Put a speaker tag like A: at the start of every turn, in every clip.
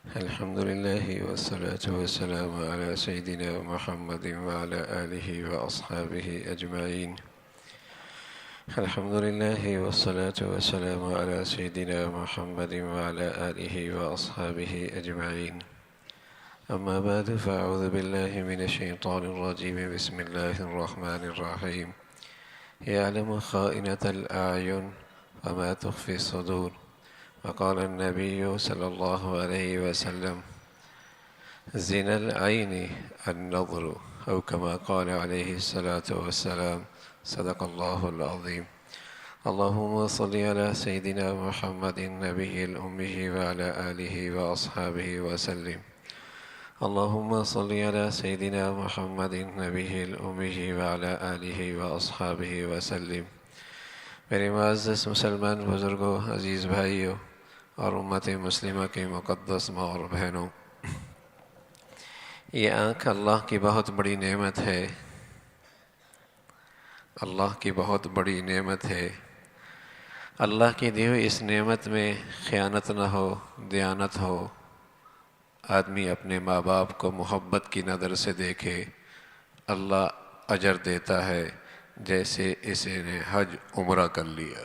A: الحمد لله والصلاة والسلام على سيدنا محمد وعلى آله وأصحابه أجمعين. الحمد لله والصلاة والسلام على سيدنا محمد وعلى آله وأصحابه أجمعين. أما بعد، فأعوذ بالله من الشيطان الرجيم. بسم الله الرحمن الرحيم. يعلم خائنة الأعين وما تخفي الصدور. وقال النبي صلى الله عليه وسلم: زنا العين النظر، أو كما قال عليه الصلاة والسلام. صدق الله العظيم. اللهم صل على سيدنا محمد النبي الأمي وعلى آله وأصحابه وسلم. اللهم صل على سيدنا محمد النبي الأمي وعلى آله وأصحابه وسلم. میرے معزز مسلمان بزرگوں، عزیز بھائیوں اور امت مسلمہ کے مقدس ماں اور بہنوں، یہ آنکھ اللہ کی بہت بڑی نعمت ہے. اللہ کی بہت بڑی نعمت ہے. اللہ کی دی ہوئی اس نعمت میں خیانت نہ ہو، دیانت ہو. آدمی اپنے ماں باپ کو محبت کی نظر سے دیکھے، اللہ اجر دیتا ہے جیسے اسے نے حج عمرہ کر لیا.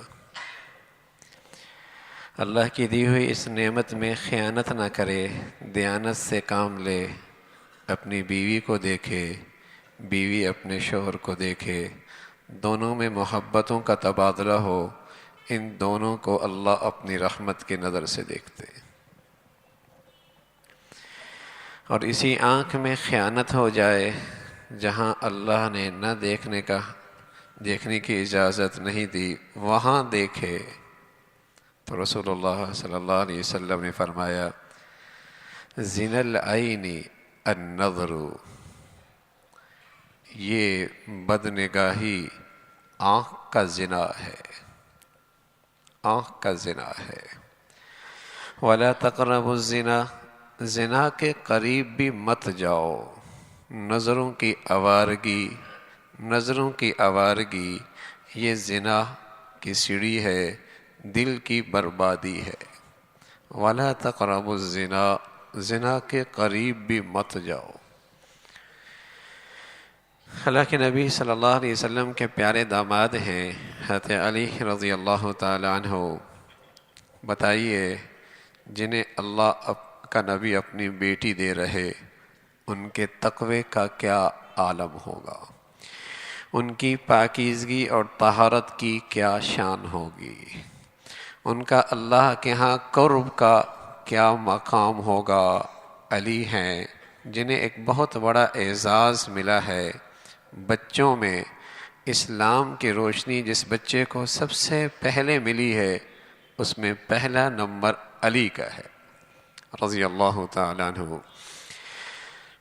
A: اللہ کی دی ہوئی اس نعمت میں خیانت نہ کرے، دیانت سے کام لے. اپنی بیوی کو دیکھے، بیوی اپنے شوہر کو دیکھے، دونوں میں محبتوں کا تبادلہ ہو. ان دونوں کو اللہ اپنی رحمت کی نظر سے دیکھتے. اور اسی آنکھ میں خیانت ہو جائے جہاں اللہ نے نہ دیکھنے کی اجازت نہیں دی، وہاں دیکھے. تو رسول اللہ صلی اللہ علیہ وسلم نے فرمایا: زنا العین النظر، یہ بدنگاہی آنکھ کا زنا ہے، آنکھ کا زنا ہے. ولا تقربوا الزنا، زنا کے قریب بھی مت جاؤ. نظروں کی آوارگی یہ زنا کی سیڑھی ہے، دل کی بربادی ہے. ولا تقربوا الزنا، زنا کے قریب بھی مت جاؤ. اللہ کے نبی صلی اللہ علیہ وسلم کے پیارے داماد ہیں حضرت علی رضی اللہ تعالی عنہ. بتائیے، جنہیں اللہ کا نبی اپنی بیٹی دے رہے، ان کے تقوی کا کیا عالم ہوگا، ان کی پاکیزگی اور طہارت کی کیا شان ہوگی، ان کا اللہ کے ہاں قرب کا کیا مقام ہوگا. علی ہیں جنہیں ایک بہت بڑا اعزاز ملا ہے. بچوں میں اسلام کی روشنی جس بچے کو سب سے پہلے ملی ہے، اس میں پہلا نمبر علی کا ہے رضی اللہ تعالیٰ عنہ.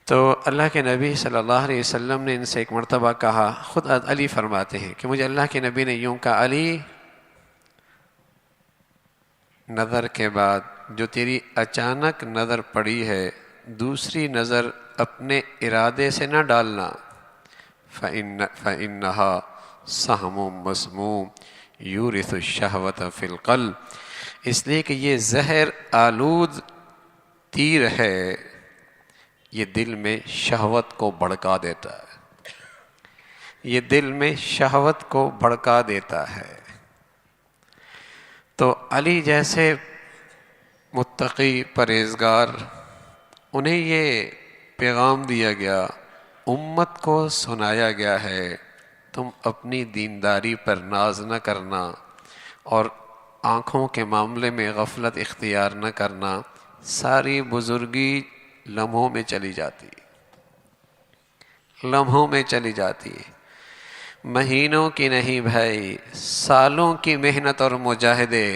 A: تو اللہ کے نبی صلی اللہ علیہ وسلم نے ان سے ایک مرتبہ کہا، خود علی فرماتے ہیں کہ مجھے اللہ کے نبی نے یوں کہا: علی، نظر کے بعد جو تیری اچانک نظر پڑی ہے، دوسری نظر اپنے ارادے سے نہ ڈالنا. فَإِنَّهَا سَهْمٌ مَسْمُومٌ يُورِثُ الشَّهْوَةَ فِي الْقَلْبِ، اس لیے کہ یہ زہر آلود تیر ہے، یہ دل میں شہوت کو بھڑکا دیتا ہے، یہ دل میں شہوت کو بھڑکا دیتا ہے. تو علی جیسے متقی پرہیزگار، انہیں یہ پیغام دیا گیا، امت کو سنایا گیا ہے، تم اپنی دینداری پر ناز نہ کرنا اور آنکھوں کے معاملے میں غفلت اختیار نہ کرنا. ساری بزرگی لمحوں میں چلی جاتی، لمحوں میں چلی جاتی. مہینوں کی نہیں بھائی، سالوں کی محنت اور مجاہدے.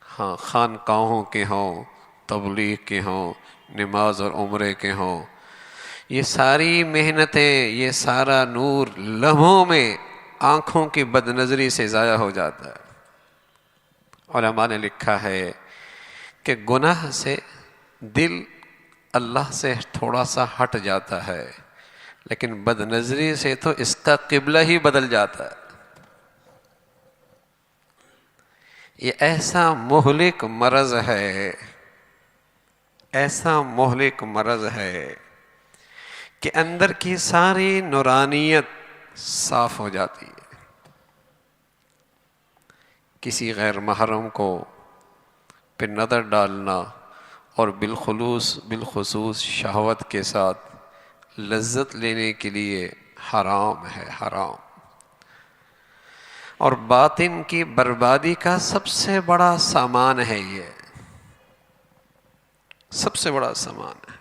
A: ہاں، خانقاہوں کے ہوں، تبلیغ کے ہوں، نماز اور عمرے کے ہوں، یہ ساری محنتیں، یہ سارا نور لمحوں میں آنکھوں کی بد نظری سے ضائع ہو جاتا ہے. علماء نے لکھا ہے کہ گناہ سے دل اللہ سے تھوڑا سا ہٹ جاتا ہے، لیکن بد نظری سے تو اس کا قبلہ ہی بدل جاتا ہے. یہ ایسا مہلک مرض ہے ایسا مہلک مرض ہے کہ اندر کی ساری نورانیت صاف ہو جاتی ہے. کسی غیر محرم کو پہ نظر ڈالنا اور بالخصوص شہوت کے ساتھ لذت لینے کے لیے حرام ہے، حرام. اور باطن کی بربادی کا سب سے بڑا سامان ہے، یہ سب سے بڑا سامان ہے.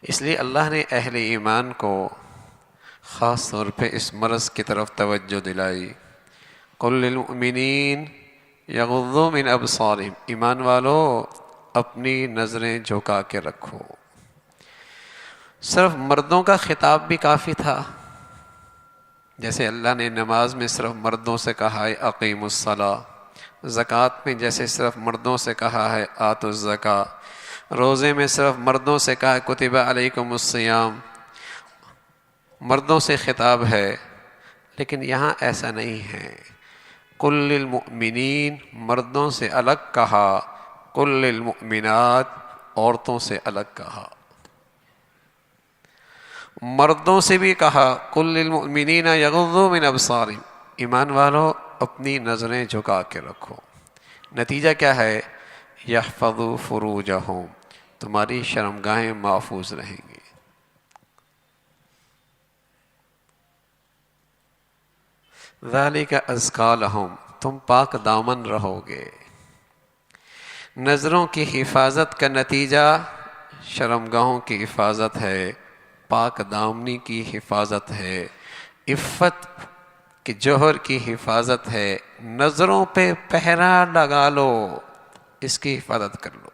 A: اس لیے اللہ نے اہل ایمان کو خاص طور پہ اس مرض کی طرف توجہ دلائی. قل للمؤمنین یغضوا من ابصارہم، ایمان والو اپنی نظریں جھکا کے رکھو. صرف مردوں کا خطاب بھی کافی تھا، جیسے اللہ نے نماز میں صرف مردوں سے کہا ہے اقیموا الصلاۃ، زکوٰۃ میں جیسے صرف مردوں سے کہا ہے آتوا الزکاۃ، روزے میں صرف مردوں سے کہا ہے کتب علیکم الصیام، مردوں سے خطاب ہے. لیکن یہاں ایسا نہیں ہے. قل للمؤمنین مردوں سے الگ کہا، قل للمؤمنات عورتوں سے الگ کہا. مردوں سے بھی کہا قل للمؤمنین یغضوا من ابصارہم، ایمان والو اپنی نظریں جھکا کے رکھو. نتیجہ کیا ہے؟ یحفظوا فروجہم، تمہاری شرمگاہیں محفوظ رہیں گی. ذالک ازکی لہم، تم پاک دامن رہو گے. نظروں کی حفاظت کا نتیجہ شرمگاہوں کی حفاظت ہے، پاک دامنی کی حفاظت ہے، عفت کے جوہر کی حفاظت ہے. نظروں پہ پہرا لگا لو، اس کی حفاظت کر لو،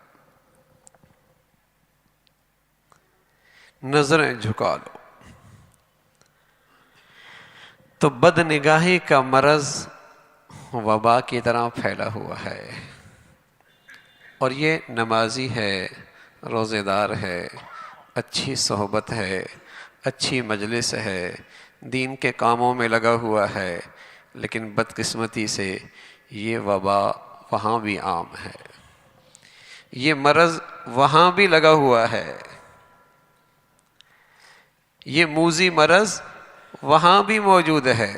A: نظریں جھکا لو. تو بد نگاہی کا مرض وبا کی طرح پھیلا ہوا ہے، اور یہ نمازی ہے، روزے دار ہے، اچھی صحبت ہے، اچھی مجلس ہے، دین کے کاموں میں لگا ہوا ہے، لیکن بدقسمتی سے یہ وبا وہاں بھی عام ہے، یہ مرض وہاں بھی لگا ہوا ہے، یہ موذی مرض وہاں بھی موجود ہے.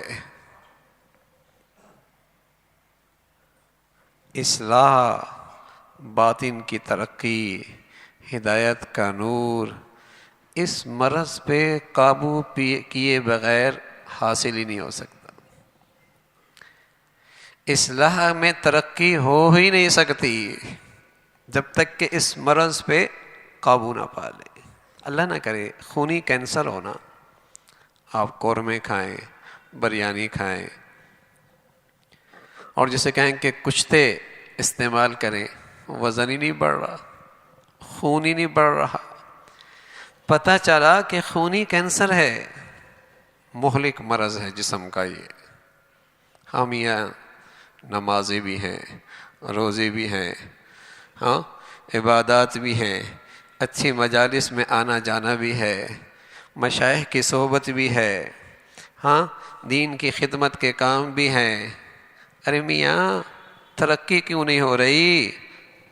A: اصلاح، باطن کی ترقی، ہدایت کا نور اس مرض پہ قابو کیے بغیر حاصل ہی نہیں ہو سکتا. اصلاح میں ترقی ہو ہی نہیں سکتی جب تک کہ اس مرض پہ قابو نہ پا لے. اللہ نہ کرے خونی کینسر ہونا، آپ قورمے کھائیں، بریانی کھائیں، اور جسے کہیں کہ کشتے استعمال کریں، وزن ہی نہیں بڑھ رہا، خون ہی نہیں بڑھ رہا. پتہ چلا کہ خونی کینسر ہے، مہلک مرض ہے جسم کا. یہ ہم یہاں نمازیں بھی ہیں، روزے بھی ہیں، ہاں عبادات بھی ہیں، اچھی مجالس میں آنا جانا بھی ہے، مشائخ کی صحبت بھی ہے، ہاں دین کی خدمت کے کام بھی ہیں. ارے میاں ترقی کیوں نہیں ہو رہی؟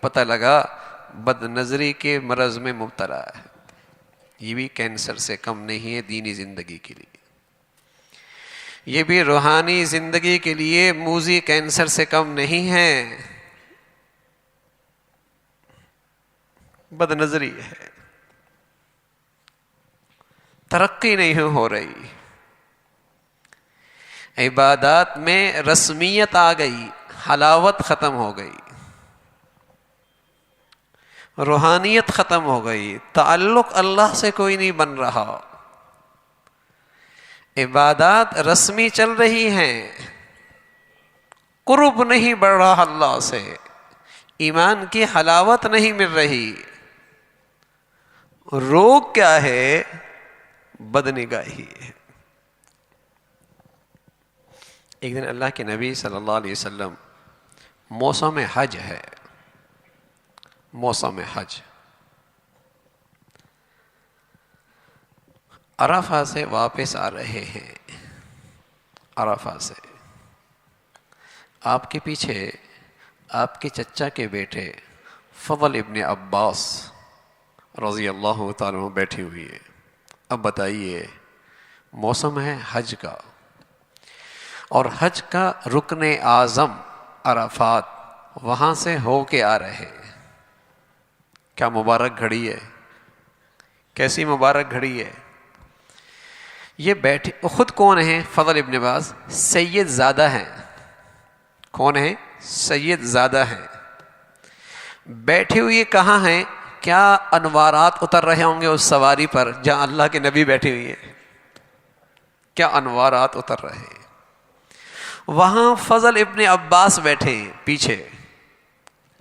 A: پتہ لگا بد نظری کے مرض میں مبتلا ہے. یہ بھی کینسر سے کم نہیں ہے دینی زندگی کے لیے، یہ بھی روحانی زندگی کے لیے موذی کینسر سے کم نہیں ہے. بد نظری ہے، ترقی نہیں ہو رہی، عبادات میں رسمیت آ گئی، حلاوت ختم ہو گئی، روحانیت ختم ہو گئی، تعلق اللہ سے کوئی نہیں بن رہا. عبادات رسمی چل رہی ہیں، قرب نہیں بڑھ رہا اللہ سے، ایمان کی حلاوت نہیں مل رہی. روگ کیا ہے؟ بد نگاہی ہے. ایک دن اللہ کے نبی صلی اللہ علیہ وسلم، موسم حج ہے، موسم حج، عرفہ سے واپس آ رہے ہیں. عرفہ سے آپ کے پیچھے
B: آپ کے چچا کے بیٹے فضل ابن عباس رضی اللہ تعالیٰ عنہ بیٹھی ہوئی ہے. اب بتائیے، موسم ہے حج کا، اور حج کا رکن اعظم عرفات وہاں سے ہو کے آ رہے. کیا مبارک گھڑی ہے، کیسی مبارک گھڑی ہے. یہ بیٹھے خود کون ہیں؟ فضل ابن عباس سید زادہ ہیں. کون ہیں؟ سید زادہ ہیں. بیٹھے ہوئے کہاں ہیں؟ کیا انوارات اتر رہے ہوں گے اس سواری پر جہاں اللہ کے نبی بیٹھے ہوئے ہیں. کیا انوارات اتر رہے ہیں. وہاں فضل ابن عباس بیٹھے ہیں پیچھے،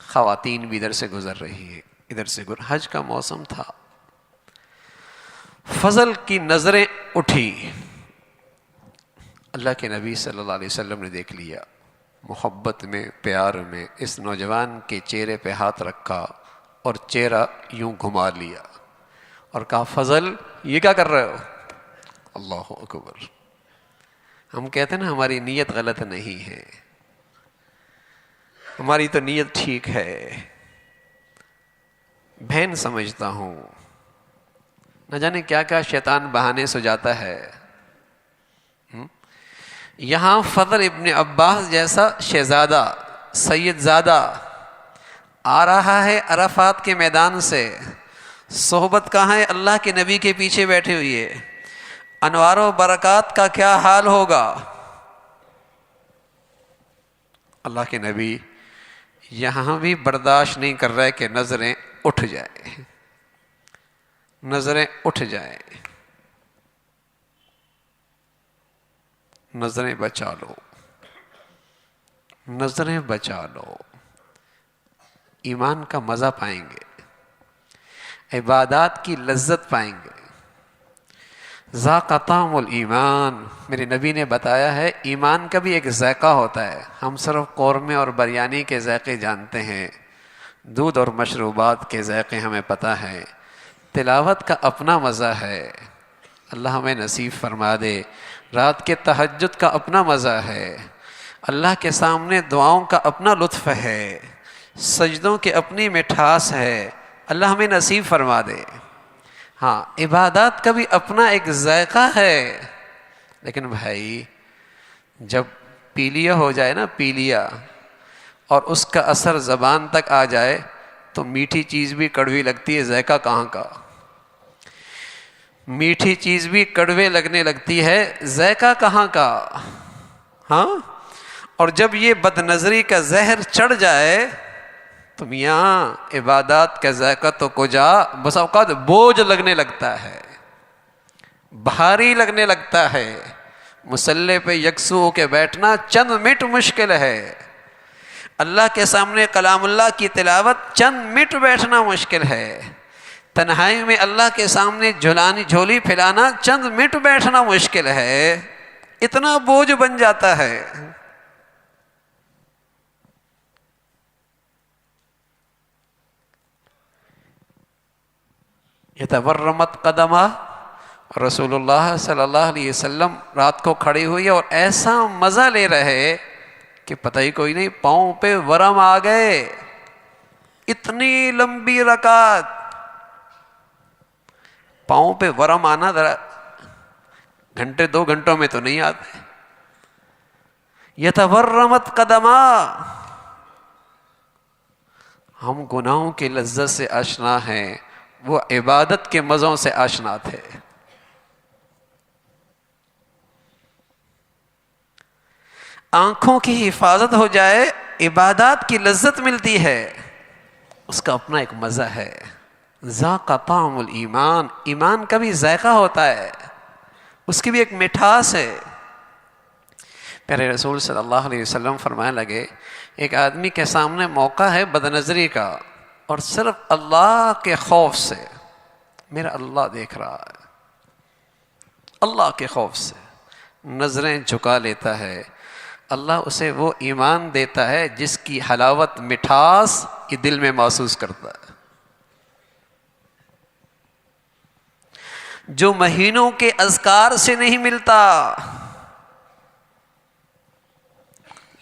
B: خواتین بھی ادھر سے گزر رہی ہیں، ادھر سے حج کا موسم تھا. فضل کی نظریں اٹھی، اللہ کے نبی صلی اللہ علیہ وسلم نے دیکھ لیا. محبت میں، پیار میں اس نوجوان کے چہرے پہ ہاتھ رکھا اور چہرہ یوں گھما لیا اور کہا فضل یہ کیا کر رہے ہو؟ اللہ اکبر. ہم کہتے ہیں نا ہماری نیت غلط نہیں ہے، ہماری تو نیت ٹھیک ہے. بہن سمجھتا ہوں، نہ جانے کیا کیا شیطان بہانے سجاتا ہے. یہاں فضل ابن عباس جیسا شہزادہ سید زادہ آ رہا ہے عرفات کے میدان سے. صحبت کہاں ہے؟ اللہ کے نبی کے پیچھے بیٹھے ہوئے. انوار و برکات کا کیا حال ہوگا. اللہ کے نبی یہاں بھی برداشت نہیں کر رہے کہ نظریں اٹھ جائے، نظریں اٹھ جائیں. نظریں بچا لو، نظریں بچا لو. ایمان کا مزہ پائیں گے، عبادات کی لذت پائیں گے. ذاق طعم الایمان، میرے نبی نے بتایا ہے ایمان کا بھی ایک ذائقہ ہوتا ہے. ہم صرف قورمے اور بریانی کے ذائقے جانتے ہیں، دودھ اور مشروبات کے ذائقے ہمیں پتہ ہے. تلاوت کا اپنا مزہ ہے، اللہ ہمیں نصیب فرما دے. رات کے تہجد کا اپنا مزہ ہے، اللہ کے سامنے دعاؤں کا اپنا لطف ہے، سجدوں کی اپنی مٹھاس ہے. اللہ ہمیں نصیب فرما دے. ہاں عبادات کا بھی اپنا ایک ذائقہ ہے. لیکن بھائی جب پیلیا ہو جائے نا، پیلیا، اور اس کا اثر زبان تک آ جائے تو میٹھی چیز بھی کڑوی لگتی ہے. ذائقہ کہاں کا. میٹھی چیز بھی کڑوے لگنے لگتی ہے، ذائقہ کہاں کا. ہاں، اور جب یہ بد نظری کا زہر چڑھ جائے تو میاں عبادات کا ذائقہ تو کجا، بس اوقات بوجھ لگنے لگتا ہے، بھاری لگنے لگتا ہے. مصلی پہ یکسو ہو کے بیٹھنا چند منٹ مشکل ہے. اللہ کے سامنے کلام اللہ کی تلاوت چند منٹ بیٹھنا مشکل ہے. تنہائی میں اللہ کے سامنے جھولی پھیلانا چند منٹ بیٹھنا مشکل ہے. اتنا بوجھ بن جاتا ہے. یتورمت قدمہ، رسول اللہ صلی اللہ علیہ وسلم رات کو کھڑی ہوئی اور ایسا مزہ لے رہے کہ پتہ ہی کوئی نہیں پاؤں پہ ورم آ گئے. اتنی لمبی رکعت، پاؤں پہ ورم آنا ذرا گھنٹے 2 گھنٹوں میں تو نہیں آتے. یتورمت قدمہ، ہم گناہوں کی لذت سے آشنا ہیں، وہ عبادت کے مزوں سے آشنا تھے. آنکھوں کی حفاظت ہو جائے، عبادات کی لذت ملتی ہے، اس کا اپنا ایک مزہ ہے. ذاق طعم الایمان، ایمان کا بھی ذائقہ ہوتا ہے، اس کی بھی ایک مٹھاس ہے. پیارے رسول صلی اللہ علیہ وسلم فرمانے لگے ایک آدمی کے سامنے موقع ہے بدنظری کا، اور صرف اللہ کے خوف سے، میرا اللہ دیکھ رہا ہے، اللہ کے خوف سے نظریں جھکا لیتا ہے. اللہ اسے وہ ایمان دیتا ہے جس کی حلاوت، مٹھاس یہ دل میں محسوس کرتا ہے. جو مہینوں کے اذکار سے نہیں ملتا،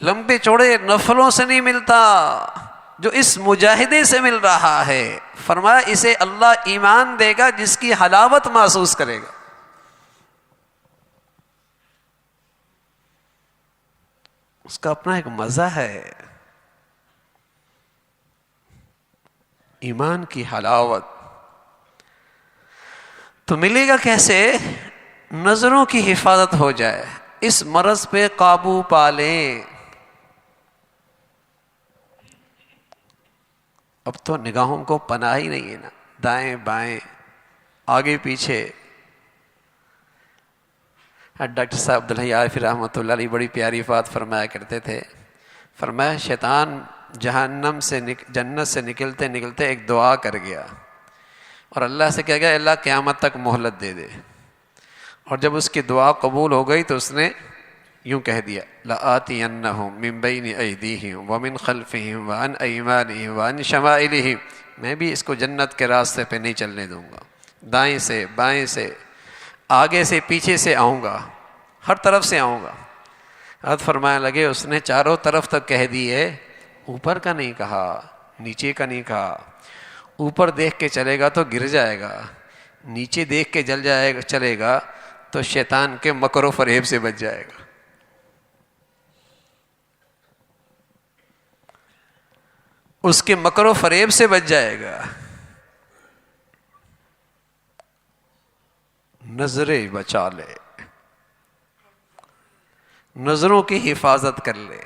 B: لمبے چوڑے نفلوں سے نہیں ملتا، جو اس مجاہدے سے مل رہا ہے۔ فرمایا اسے اللہ ایمان دے گا جس کی حلاوت محسوس کرے گا۔ اس کا اپنا ایک مزہ ہے، ایمان کی حلاوت۔ تو ملے گا کیسے؟ نظروں کی حفاظت ہو جائے، اس مرض پہ قابو پا لیں۔ اب تو نگاہوں کو پناہ ہی نہیں ہے نا، دائیں بائیں آگے پیچھے۔ ڈاکٹر صاحب عبدالحی عارفی رحمۃ اللہ علیہ بڑی پیاری بات فرمایا کرتے تھے، فرمایا شیطان جہنم سے جنت سے نکلتے نکلتے ایک دعا کر گیا اور اللہ سے کہہ گیا اللہ قیامت تک مہلت دے دے، اور جب اس کی دعا قبول ہو گئی تو اس نے یوں کہہ دیا لآتینہم من بین ایدیہم ومن خلفہم وعن ایمانہم وعن شمائلہم، میں بھی اس کو جنت کے راستے پہ نہیں چلنے دوں گا، دائیں سے بائیں سے آگے سے پیچھے سے آؤں گا، ہر طرف سے آؤں گا۔ حضرت فرمانے لگے اس نے چاروں طرف تک کہہ دیے، اوپر کا نہیں کہا، نیچے کا نہیں کہا۔ اوپر دیکھ کے چلے گا تو گر جائے گا، نیچے دیکھ کے جل جائے گا چلے گا تو شیطان کے مکر و فریب سے بچ جائے گا۔ اس کے مکر و فریب سے بچ جائے گا۔ نظریں بچا لے، نظروں کی حفاظت کر لے۔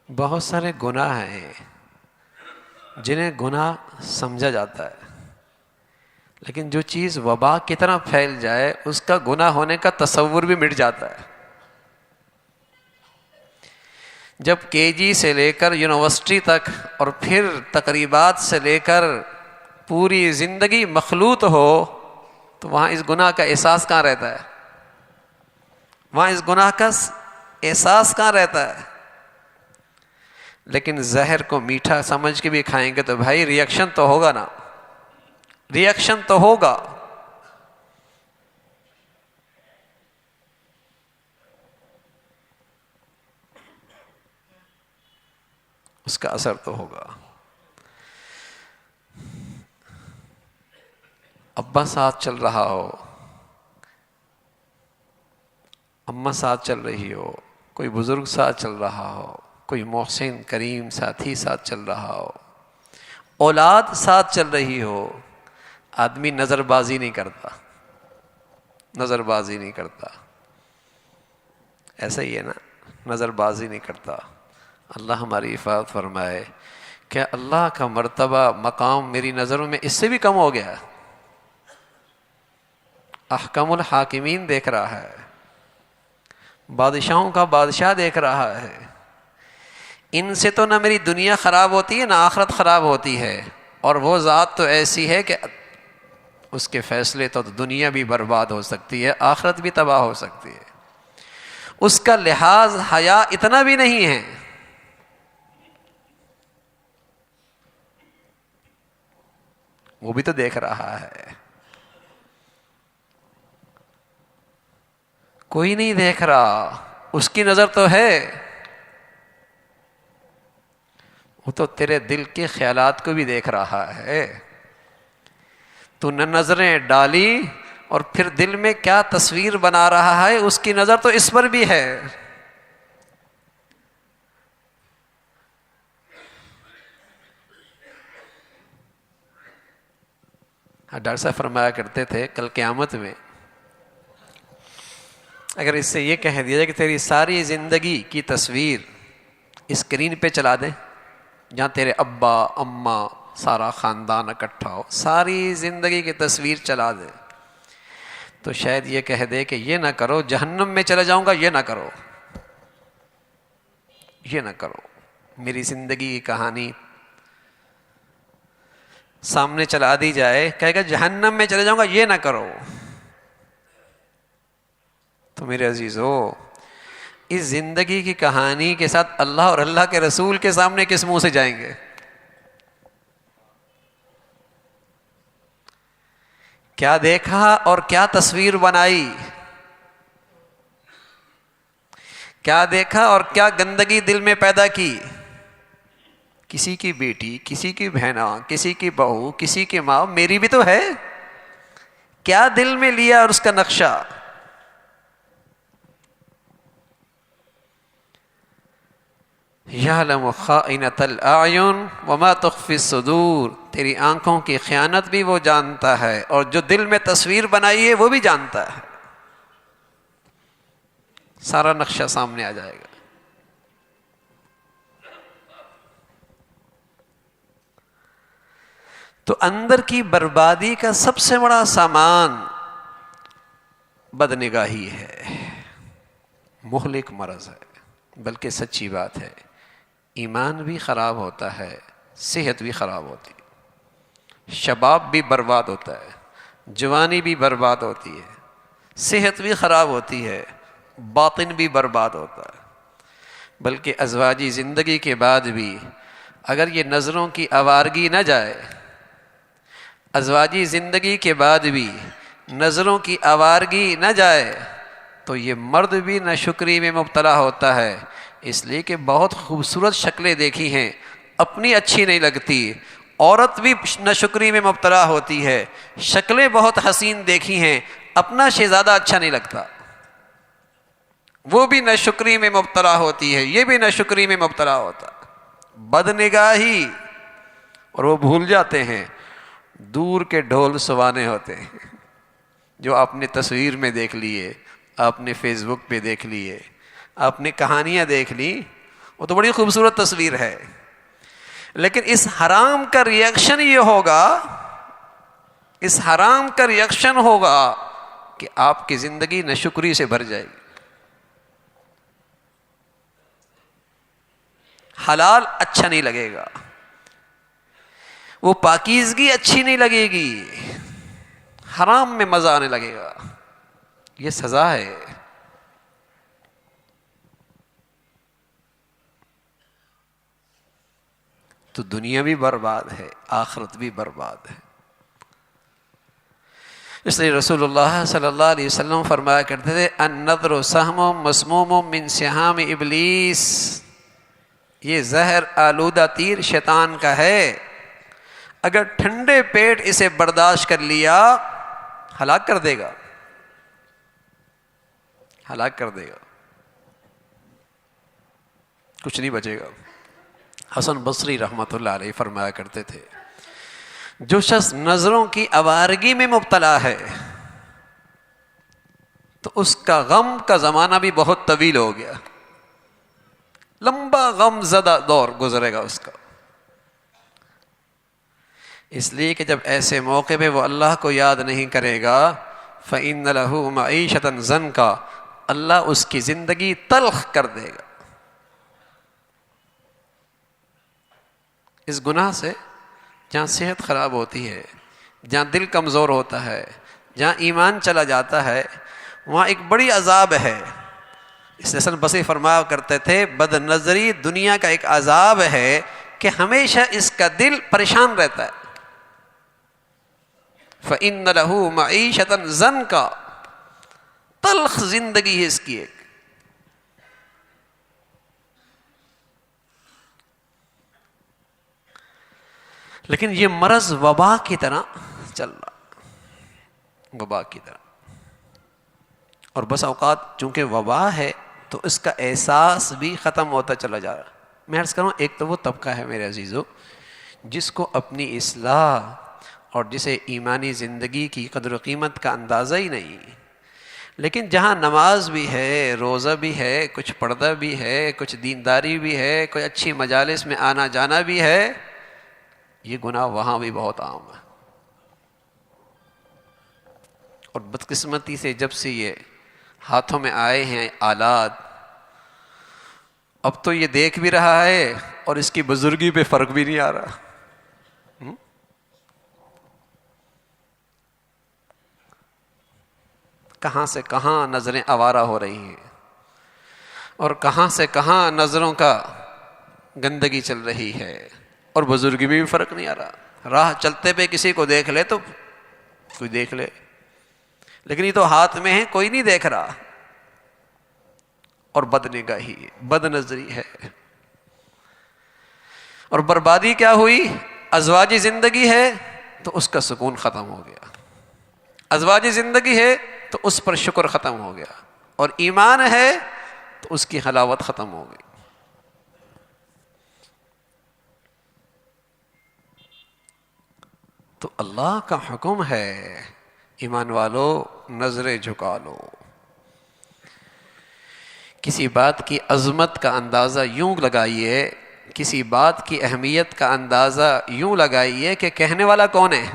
B: بہت سارے گناہ ہیں جنہیں گناہ سمجھا جاتا ہے، لیکن جو چیز وبا کی طرح پھیل جائے اس کا گناہ ہونے کا تصور بھی مٹ جاتا ہے۔ جب کے جی سے لے کر یونیورسٹی تک اور پھر تقریبات سے لے کر پوری زندگی مخلوط ہو تو وہاں اس گناہ کا احساس کہاں رہتا ہے؟ وہاں اس گناہ کا احساس کہاں رہتا ہے؟ لیکن زہر کو میٹھا سمجھ کے بھی کھائیں گے تو بھائی ریئیکشن تو ہوگا نا، ریئیکشن تو ہوگا۔ اس کا اثر تو ہوگا۔ ابا ساتھ چل رہا ہو، اماں ساتھ چل رہی ہو، کوئی بزرگ ساتھ چل رہا ہو، کوئی محسن کریم ساتھی ساتھ چل رہا ہو، اولاد ساتھ چل رہی ہو، آدمی نظر بازی نہیں کرتا، نظر بازی نہیں کرتا۔ ایسا ہی ہے نا، نظر بازی نہیں کرتا۔ اللہ ہماری حفاظت فرمائے۔ کیا اللہ کا مرتبہ مقام میری نظروں میں اس سے بھی کم ہو گیا؟ احکم الحاکمین دیکھ رہا ہے، بادشاہوں کا بادشاہ دیکھ رہا ہے۔ ان سے تو نہ میری دنیا خراب ہوتی ہے نہ آخرت خراب ہوتی ہے، اور وہ ذات تو ایسی ہے کہ اس کے فیصلے تو دنیا بھی برباد ہو سکتی ہے، آخرت بھی تباہ ہو سکتی ہے۔ اس کا لحاظ حیا اتنا بھی نہیں ہے۔ وہ بھی تو دیکھ رہا ہے، کوئی نہیں دیکھ رہا، اس کی نظر تو ہے۔ وہ تو تیرے دل کے خیالات کو بھی دیکھ رہا ہے۔ تو نہ نظریں ڈالی اور پھر دل میں کیا تصویر بنا رہا ہے، اس کی نظر تو اس پر بھی ہے۔ ڈاکٹر صاحب فرمایا کرتے تھے کل قیامت میں اگر اس سے یہ کہہ دیا جائے کہ تیری ساری زندگی کی تصویر اسکرین پہ چلا دیں، جہاں تیرے ابا اماں سارا خاندان اکٹھا ہو، ساری زندگی کی تصویر چلا دے، تو شاید یہ کہہ دے کہ یہ نہ کرو، جہنم میں چلا جاؤں گا، یہ نہ کرو، یہ نہ کرو۔ میری زندگی کی کہانی سامنے چلا دی جائے، کہے گا جہنم میں چلے جاؤں گا، یہ نہ کرو۔ تو میرے عزیزو، اس زندگی کی کہانی کے ساتھ اللہ اور اللہ کے رسول کے سامنے کس منہ سے جائیں گے؟ کیا دیکھا اور کیا تصویر بنائی؟ کیا دیکھا اور کیا گندگی دل میں پیدا کی. کسی کی بیٹی، کسی کی بہنا، کسی کی بہو، کسی کی ماں، میری بھی تو ہے. کیا دل میں لیا اور اس کا نقشہ. یعلم خائنۃ الاعین وما تخفی الصدور. تیری آنکھوں کی خیانت بھی وہ جانتا ہے اور جو دل میں تصویر بنائی ہے وہ بھی جانتا ہے. سارا نقشہ سامنے آ جائے گا. تو اندر کی بربادی کا سب سے بڑا سامان بدنگاہی ہے. مہلک مرض ہے، بلکہ سچی بات ہے. ایمان بھی خراب ہوتا ہے، صحت بھی خراب ہوتی ہے. شباب بھی برباد ہوتا ہے، جوانی بھی برباد ہوتی ہے، صحت بھی خراب ہوتی ہے، باطن بھی برباد ہوتا ہے. بلکہ ازواجی زندگی کے بعد بھی اگر یہ نظروں کی آوارگی نہ جائے، ازواجی زندگی کے بعد بھی نظروں کی آوارگی نہ جائے، تو یہ مرد بھی ناشکری میں مبتلا ہوتا ہے. اس لیے کہ بہت خوبصورت شکلیں دیکھی ہیں، اپنی اچھی نہیں لگتی. عورت بھی ناشکری میں مبتلا ہوتی ہے، شکلیں بہت حسین دیکھی ہیں، اپنا شہزادہ اچھا نہیں لگتا. وہ بھی ناشکری میں مبتلا ہوتی ہے، یہ بھی ناشکری میں مبتلا ہوتا. بدنگاہی. اور وہ بھول جاتے ہیں دور کے ڈھول سوانے ہوتے ہیں جو آپ نے تصویر میں دیکھ لیے، آپ نے فیس بک پہ دیکھ لیے، آپ نے کہانیاں دیکھ لی. وہ تو بڑی خوبصورت تصویر ہے، لیکن اس حرام کا ریئیکشن یہ ہوگا، اس حرام کا ریئیکشن ہوگا کہ آپ کی زندگی ناشکری سے بھر جائے گی. حلال اچھا نہیں لگے گا، وہ پاکیزگی اچھی نہیں لگے گی، حرام میں مزہ آنے لگے گا. یہ سزا ہے. تو دنیا بھی برباد ہے، آخرت بھی برباد ہے. اس لیے رسول اللہ صلی اللہ علیہ وسلم فرمایا کرتے تھے النظر سہم مسموم من سہام ابلیس. یہ زہر آلودہ تیر شیطان کا ہے، اگر ٹھنڈے پیٹ اسے برداشت کر لیا ہلاک کر دے گا، ہلاک کر دے گا، کچھ نہیں بچے گا. حسن بصری رحمۃ اللہ علیہ فرمایا کرتے تھے جو شخص نظروں کی آوارگی میں مبتلا ہے تو اس کا غم کا زمانہ بھی بہت طویل ہو گیا، لمبا غم زدہ دور گزرے گا اس کا. اس لیے کہ جب ایسے موقع پہ وہ اللہ کو یاد نہیں کرے گا فَإِنَّ لَهُ مَعِيشَةً ضَنْكَ، اللہ اس کی زندگی تلخ کر دے گا. اس گناہ سے جہاں صحت خراب ہوتی ہے، جہاں دل کمزور ہوتا ہے، جہاں ایمان چلا جاتا ہے، وہاں ایک بڑی عذاب ہے. اس حسن بصری فرمایا کرتے تھے بد نظری دنیا کا ایک عذاب ہے کہ ہمیشہ اس کا دل پریشان رہتا ہے. فَإِنَّ لَهُ مَعِيشَةً ضَنْكَ، تلخ زندگی ہے اس کی ایک. لیکن یہ مرض وبا کی طرح چل رہا، وبا کی طرح. اور بس اوقات چونکہ وبا ہے تو اس کا احساس بھی ختم ہوتا چلا جا رہا. میں عرض کروں ایک تو وہ طبقہ ہے میرے عزیزو جس کو اپنی اصلاح اور جسے ایمانی زندگی کی قدر و قیمت کا اندازہ ہی نہیں، لیکن جہاں نماز بھی ہے، روزہ بھی ہے، کچھ پردہ بھی ہے، کچھ دینداری بھی ہے، کوئی اچھی مجالس میں آنا جانا بھی ہے، یہ گناہ وہاں بھی بہت عام ہے. اور بدقسمتی سے جب سے یہ ہاتھوں میں آئے ہیں آلات، اب تو یہ دیکھ بھی رہا ہے اور اس کی بزرگی پہ فرق بھی نہیں آ رہا. کہاں سے کہاں نظریں آوارہ ہو رہی ہیں اور کہاں سے کہاں نظروں کا گندگی چل رہی ہے، اور بزرگی میں بھی فرق نہیں آ رہا. راہ چلتے پہ کسی کو دیکھ لے تو کوئی دیکھ لے، لیکن یہ تو ہاتھ میں ہے کوئی نہیں دیکھ رہا. اور بد نگاہی، بد نظری ہے. اور بربادی کیا ہوئی؟ ازواجی زندگی ہے تو اس کا سکون ختم ہو گیا، ازواجی زندگی ہے تو اس پر شکر ختم ہو گیا، اور ایمان ہے تو اس کی حلاوت ختم ہو گئی. تو اللہ کا حکم ہے ایمان والو نظریں جھکا لو. کسی بات کی عظمت کا اندازہ یوں لگائیے، کسی بات کی اہمیت کا اندازہ یوں لگائیے کہ کہنے والا کون ہے؟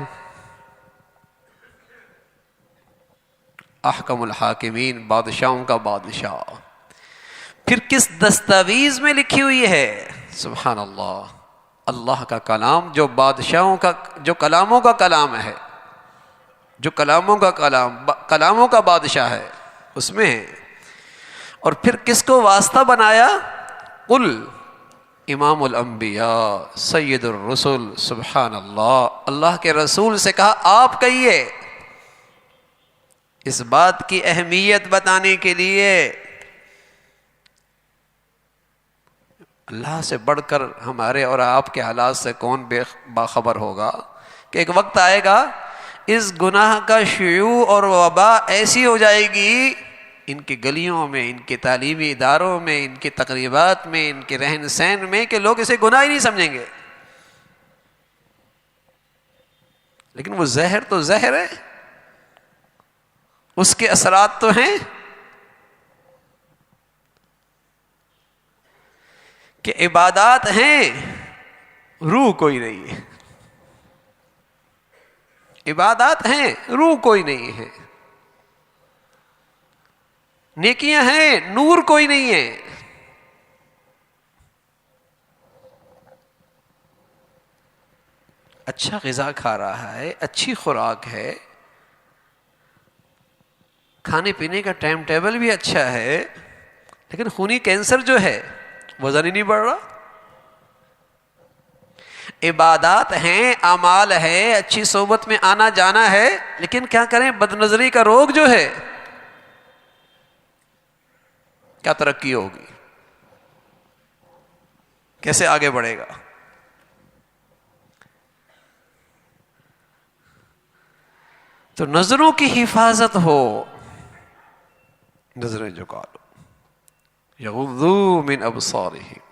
B: احکم الحاکمین، بادشاہوں کا بادشاہ. پھر کس دستاویز میں لکھی ہوئی ہے؟ سبحان اللہ، اللہ کا کلام جو بادشاہوں کا، جو کلاموں کا کلام ہے، جو کلاموں کا کلاموں کا بادشاہ ہے، اس میں ہے. اور پھر کس کو واسطہ بنایا؟ قل، امام الانبیاء سید الرسل. سبحان اللہ، اللہ کے رسول سے کہا آپ کہیے. اس بات کی اہمیت بتانے کے لیے اللہ سے بڑھ کر ہمارے اور آپ کے حالات سے کون باخبر ہوگا کہ ایک وقت آئے گا اس گناہ کا شیوع اور وبا ایسی ہو جائے گی، ان کی گلیوں میں، ان کے تعلیمی اداروں میں، ان کی تقریبات میں، ان کے رہن سہن میں، کہ لوگ اسے گناہ ہی نہیں سمجھیں گے. لیکن وہ زہر تو زہر ہے، اس کے اثرات تو ہیں کہ عبادات ہیں، روح کوئی نہیں ہے. عبادات ہیں، روح کوئی نہیں ہے. نیکیاں ہیں، نور کوئی نہیں ہے. اچھا غذا کھا رہا ہے، اچھی خوراک ہے، کھانے پینے کا ٹائم ٹیبل بھی اچھا ہے، لیکن خونی کینسر جو ہے وزن ہی نہیں بڑھ رہا. عبادات ہیں، اعمال ہے، اچھی صحبت میں آنا جانا ہے، لیکن کیا کریں، بد نظری کا روگ جو ہے، کیا ترقی ہوگی؟ کیسے آگے بڑھے گا؟ تو نظروں کی حفاظت ہو، نظریں جھکا لو. یغضوا من ابصارہم،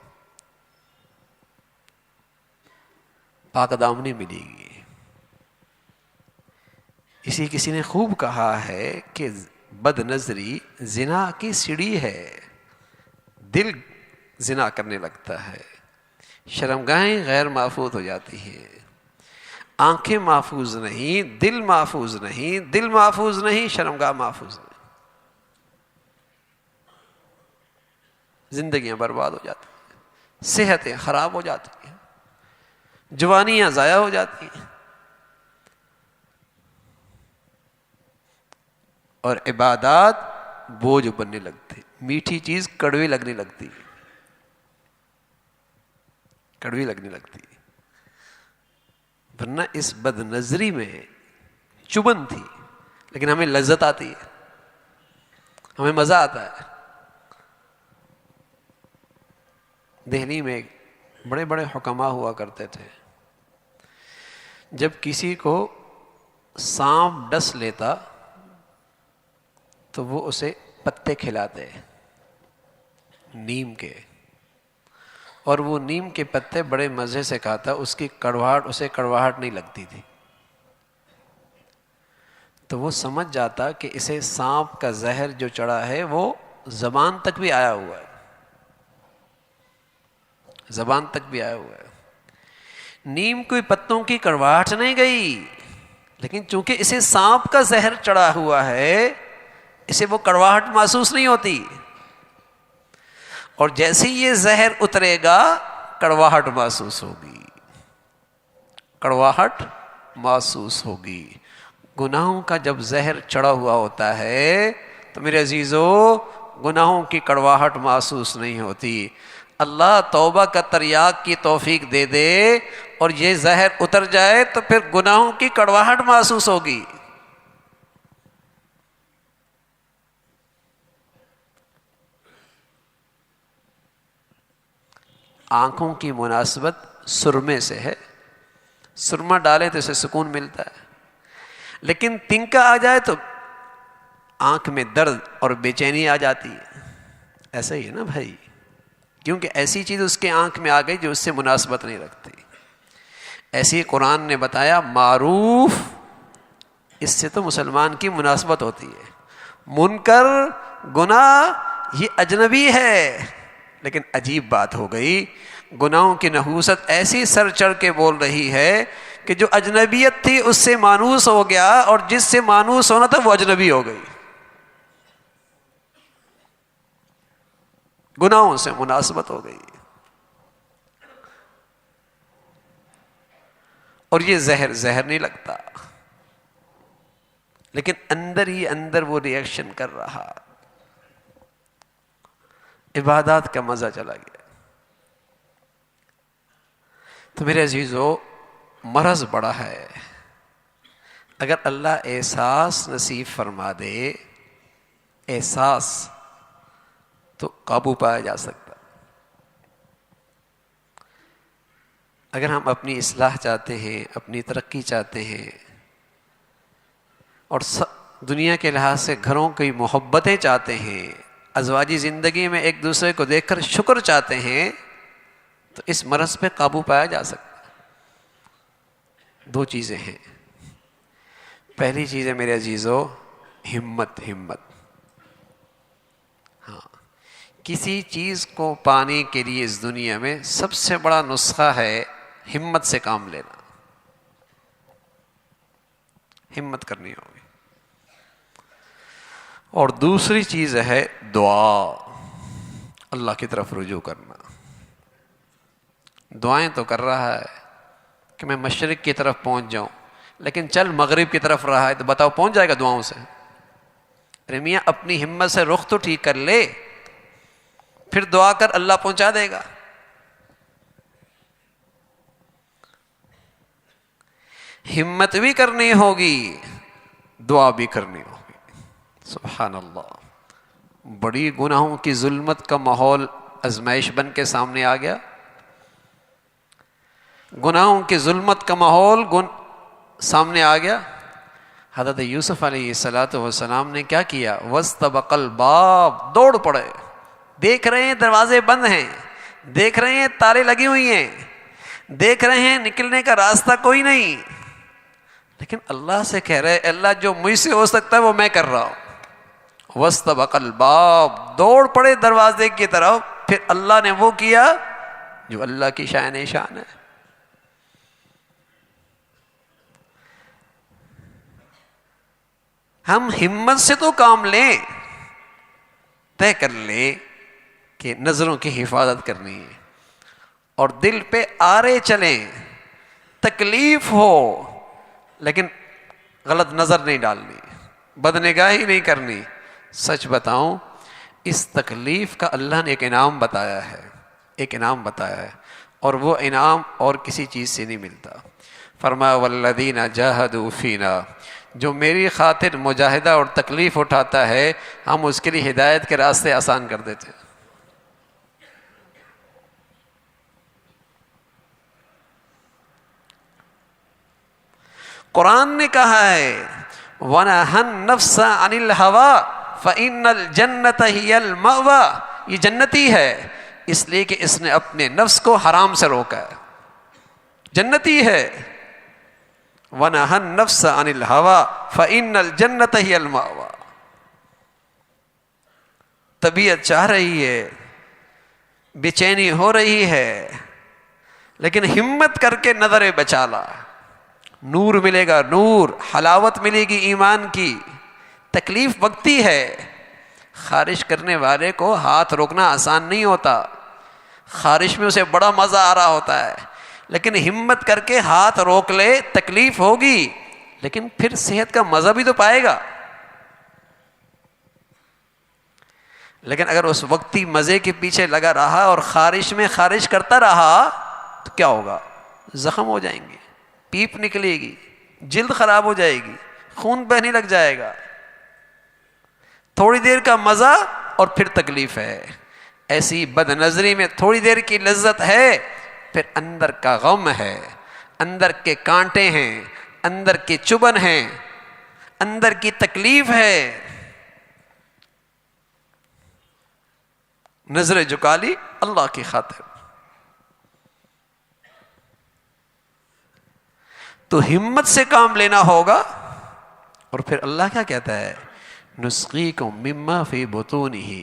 B: پاک دامنی ملے گی. کسی نے خوب کہا ہے کہ بد نظری زنا کی سیڑھی ہے. دل زنا کرنے لگتا ہے، شرمگاہیں غیر محفوظ ہو جاتی ہیں، آنکھیں محفوظ نہیں، دل محفوظ نہیں، دل محفوظ نہیں، شرمگاہ محفوظ نہیں، زندگیاں برباد ہو جاتی ہیں، صحتیں خراب ہو جاتی ہیں، جوانیاں ضائع ہو جاتی ہیں. اور عبادات بوجھ بننے لگتے، میٹھی چیز کڑوی لگنے لگتی، کڑوی لگنے لگتی. ورنہ اس بد نظری میں چبن تھی، لیکن ہمیں لذت آتی ہے، ہمیں مزہ آتا ہے. دہلی میں بڑے بڑے حکما ہوا کرتے تھے، جب کسی کو سانپ ڈس لیتا تو وہ اسے پتے کھلاتے نیم کے، اور وہ نیم کے پتے بڑے مزے سے کھاتا، اس کی کڑواہٹ اسے کڑواہٹ نہیں لگتی تھی. تو وہ سمجھ جاتا کہ اسے سانپ کا زہر جو چڑھا ہے وہ زبان تک بھی آیا ہوا ہے، زبان تک بھی آیا ہوا ہے. نیم کوئی پتوں کی کڑواہٹ نہیں گئی، لیکن چونکہ اسے سانپ کا زہر چڑھا ہوا ہے، اسے وہ کڑواہٹ محسوس نہیں ہوتی. اور جیسے یہ زہر اترے گا کڑواہٹ محسوس ہوگی، کڑواہٹ محسوس ہوگی. گناہوں کا جب زہر چڑھا ہوا ہوتا ہے تو میرے عزیزو گناہوں کی کڑواہٹ محسوس نہیں ہوتی. اللہ توبہ کا تریاق کی توفیق دے دے اور یہ زہر اتر جائے تو پھر گناہوں کی کڑواہٹ محسوس ہوگی. آنکھوں کی مناسبت سرمے سے ہے، سرما ڈالے تو اسے سکون ملتا ہے، لیکن تنکا آ جائے تو آنکھ میں درد اور بے چینی آ جاتی ہے. ایسا ہی ہے نا بھائی، کیونکہ ایسی چیز اس کے آنکھ میں آ گئی جو اس سے مناسبت نہیں رکھتی. ایسی قرآن نے بتایا معروف، اس سے تو مسلمان کی مناسبت ہوتی ہے. منکر، گناہ، یہ اجنبی ہے. لیکن عجیب بات ہو گئی، گناہوں کی نحوست ایسی سر چڑھ کے بول رہی ہے کہ جو اجنبیت تھی اس سے مانوس ہو گیا، اور جس سے مانوس ہونا تھا وہ اجنبی ہو گئی. گناہوں سے مناسبت ہو گئی. اور یہ زہر نہیں لگتا، لیکن اندر ہی اندر وہ ری ایکشن کر رہا. عبادات کا مزہ چلا گیا. تو میرے عزیزو، مرض بڑا ہے. اگر اللہ احساس نصیب فرما دے، احساس، تو قابو پایا جا سکتا. اگر ہم اپنی اصلاح چاہتے ہیں، اپنی ترقی چاہتے ہیں، اور دنیا کے لحاظ سے گھروں کی محبتیں چاہتے ہیں، ازواجی زندگی میں ایک دوسرے کو دیکھ کر شکر چاہتے ہیں، تو اس مرض پہ قابو پایا جا سکتا ہے. 2 چیزیں ہیں. پہلی چیز ہے میرے عزیزو، ہمت. ہاں، کسی چیز کو پانے کے لیے اس دنیا میں سب سے بڑا نسخہ ہے ہمت سے کام لینا. ہمت کرنی ہوگی. اور دوسری چیز ہے دعا، اللہ کی طرف رجوع کرنا. دعائیں تو کر رہا ہے کہ میں مشرق کی طرف پہنچ جاؤں، لیکن چل مغرب کی طرف رہا ہے، تو بتاؤ پہنچ جائے گا دعاؤں سے؟ ارے میاں، اپنی ہمت سے رخ تو ٹھیک کر لے، پھر دعا کر، اللہ پہنچا دے گا. ہمت بھی کرنی ہوگی، دعا بھی کرنی ہوگی. سبحان اللہ. بڑی گناہوں کی ظلمت کا ماحول آزمائش بن کے سامنے آ گیا. گناہوں کی ظلمت کا ماحول سامنے آ گیا. حضرت یوسف علیہ الصلاۃ والسلام نے کیا کیا؟ واستبق الباب، دوڑ پڑے. دیکھ رہے ہیں دروازے بند ہیں، دیکھ رہے ہیں تالے لگی ہوئی ہیں، دیکھ رہے ہیں نکلنے کا راستہ کوئی نہیں، لیکن اللہ سے کہہ رہے اللہ جو مجھ سے ہو سکتا ہے وہ میں کر رہا ہوں. واستبق الباب، دوڑ پڑے دروازے کی طرف. پھر اللہ نے وہ کیا جو اللہ کی شان شان ہے. ہم ہمت سے تو کام لیں، طے کر لیں کہ نظروں کی حفاظت کرنی ہے، اور دل پہ آرے چلیں، تکلیف ہو لیکن غلط نظر نہیں ڈالنی، بدنگاہی نہیں کرنی. سچ بتاؤں، اس تکلیف کا اللہ نے ایک انعام بتایا ہے، اور وہ انعام اور کسی چیز سے نہیں ملتا. فرمایا والذین جاہدوا فینا، جو میری خاطر مجاہدہ اور تکلیف اٹھاتا ہے، ہم اس کے لیے ہدایت کے راستے آسان کر دیتے ہیں. قرآن نے کہا ہے وَنَهَى النَّفْسَ عَنِ الْهَوَىٰ فَإِنَّ الْجَنَّةَ هِيَ الْمَأْوَىٰ. یہ جنتی ہے اس لیے کہ اس نے اپنے نفس کو حرام سے روکا ہے. جنتی ہے. وَنَهَى النَّفْسَ عَنِ الْهَوَىٰ فَإِنَّ الْجَنَّةَ هِيَ الْمَأْوَىٰ. طبیعت چاہ رہی ہے، بے چینی ہو رہی ہے، لیکن ہمت کر کے نظریں بچا لا. نور ملے گا، نور، حلاوت ملے گی ایمان کی. تکلیف وقتی ہے. خارش کرنے والے کو ہاتھ روکنا آسان نہیں ہوتا، خارش میں اسے بڑا مزہ آ رہا ہوتا ہے، لیکن ہمت کر کے ہاتھ روک لے. تکلیف ہوگی لیکن پھر صحت کا مزہ بھی تو پائے گا. لیکن اگر اس وقتی مزے کے پیچھے لگا رہا اور خارش میں خارش کرتا رہا تو کیا ہوگا؟ زخم ہو جائیں گے، پیپ نکلے گی، جلد خراب ہو جائے گی، خون بہنے لگ جائے گا. تھوڑی دیر کا مزہ اور پھر تکلیف ہے. ایسی بد نظری میں تھوڑی دیر کی لذت ہے، پھر اندر کا غم ہے، اندر کے کانٹے ہیں، اندر کی چبھن ہیں، اندر کی تکلیف ہے. نظر جھکا لی اللہ کی خاطر. تو ہمت سے کام لینا ہوگا. اور پھر اللہ کیا کہتا ہے؟ نسقیکم مما فی بطونہ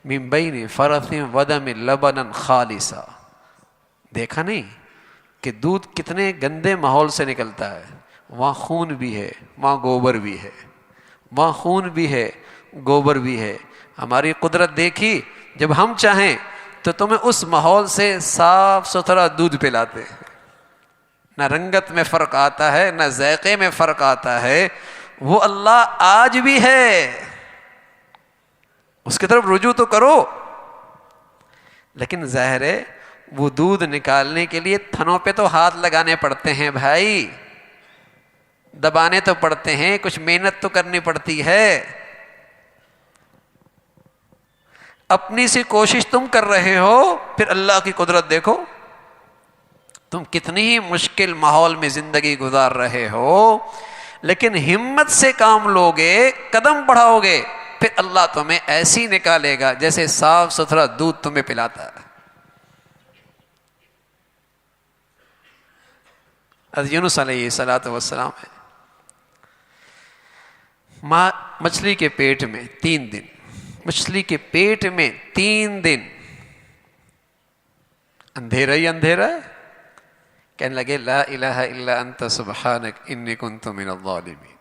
B: من بین فرث ودم لبنا خالصا. دیکھا نہیں کہ دودھ کتنے گندے ماحول سے نکلتا ہے؟ وہاں خون بھی ہے، وہاں گوبر بھی ہے، وہاں خون بھی ہے، گوبر بھی ہے. ہماری قدرت دیکھی، جب ہم چاہیں تو تمہیں اس ماحول سے صاف ستھرا دودھ پلاتے ہیں. نہ رنگت میں فرق آتا ہے، نہ ذائقے میں فرق آتا ہے. وہ اللہ آج بھی ہے، اس کی طرف رجوع تو کرو. لیکن ظاہر ہے وہ دودھ نکالنے کے لیے تھنوں پہ تو ہاتھ لگانے پڑتے ہیں بھائی، دبانے تو پڑتے ہیں، کچھ محنت تو کرنی پڑتی ہے. اپنی سی کوشش تم کر رہے ہو، پھر اللہ کی قدرت دیکھو. تم کتنی ہی مشکل ماحول میں زندگی گزار رہے ہو، لیکن ہمت سے کام لوگے، قدم بڑھاؤ گے، پھر اللہ تمہیں ایسی نکالے گا جیسے صاف ستھرا دودھ تمہیں پلاتا ہے. حضرت یونس علیہ السلام ہے، مچھلی کے پیٹ میں 3 دن، مچھلی کے پیٹ میں 3 دن اندھیرا ہی اندھیرا ہے. کہنے لگے لا الہ الا انت سبحانک انی کنت من الظالمین.